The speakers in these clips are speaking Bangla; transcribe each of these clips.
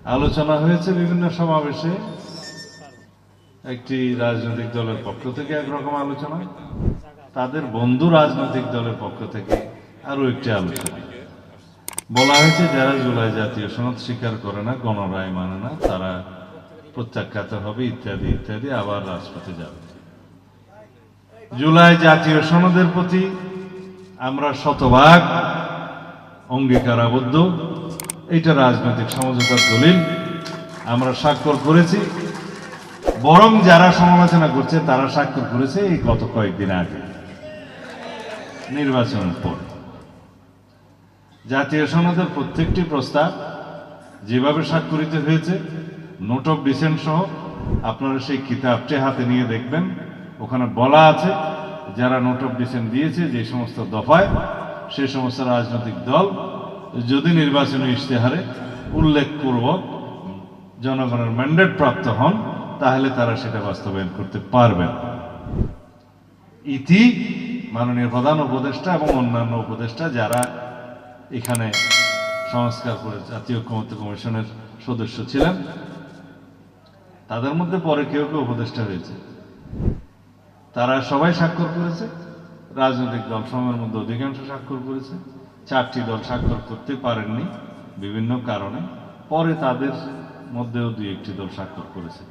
আলোচনা হয়েছে বিভিন্ন সমাবেশে। একটি রাজনৈতিক দলের পক্ষ থেকে একরকম আলোচনা, তাদের বন্ধু রাজনৈতিক দলের পক্ষ থেকে আরো একটি আলোচনা। বলা হয়েছে যারা জুলাই জাতীয় সনদ স্বীকার করে না, গণরায় মানে না, তারা প্রত্যাখ্যাত হবে ইত্যাদি ইত্যাদি, আবার রাজপথে যাবে। জুলাই জাতীয় সনদের প্রতি আমরা শতভাগ অঙ্গীকারাবদ্ধ। এটা রাজনৈতিক সমঝোতার দলিল, আমরা স্বাক্ষর করেছি। বরং যারা সমালোচনা করছে তারা স্বাক্ষর করেছে এই গত কয়েকদিন আগে নির্বাচনের পর। জাতীয় সনদের প্রত্যেকটি প্রস্তাব যেভাবে স্বাক্ষরিত হয়েছে, নোট অফ ডিসেন্ট সহ, আপনারা সেই কিতাবটি হাতে নিয়ে দেখবেন। ওখানে বলা আছে যারা নোট অফ ডিসেন্ট দিয়েছে যে সমস্ত দফায়, সে সমস্ত রাজনৈতিক দল যদি নির্বাচনী ইশতেহারে উল্লেখপূর্বক জনগণের ম্যান্ডেট প্রাপ্ত হন, তাহলে তারা সেটা বাস্তবায়ন করতে পারবেন। ইতি মাননীয় প্রধান উপদেষ্টা এবং অন্যান্য উপদেষ্টা যারা এখানে সংস্কার করে জাতীয় ঐকমত্য কমিশনের সদস্য ছিলেন, তাদের মধ্যে পরে কেউ কেউ উপদেষ্টা হয়েছে, তারা সবাই স্বাক্ষর করেছে। রাজনৈতিক দল সমূহের মধ্যে অধিকাংশ স্বাক্ষর করেছে। 4টি দল স্বাক্ষর করতে পারেননি বিভিন্ন কারণে, পরে তাদের মধ্যেও 2-1টি দল স্বাক্ষর করেছে।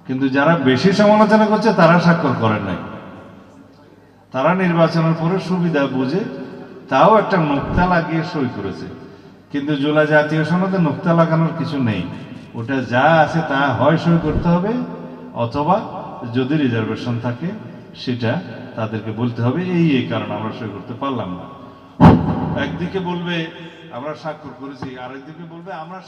কিন্তু যারা বেশি সমালোচনা করছে তারা স্বাক্ষর করেন নাই। তারা নির্বাচনের পরে সুবিধা বুঝে তাও একটা নোক্তা লাগিয়ে সই করেছে। কিন্তু জুলাই জাতীয় সনদে নোক্তা লাগানোর কিছু নেই। ওটা যা আছে তা হয় সই করতে হবে, অথবা যদি রিজার্ভেশন থাকে সেটা তাদেরকে বলতে হবে এই কারণে আমরা সই করতে পারলাম না। একদিকে বলবে আমরা স্বাক্ষর করেছি, আরেকদিকে বলবে আমরা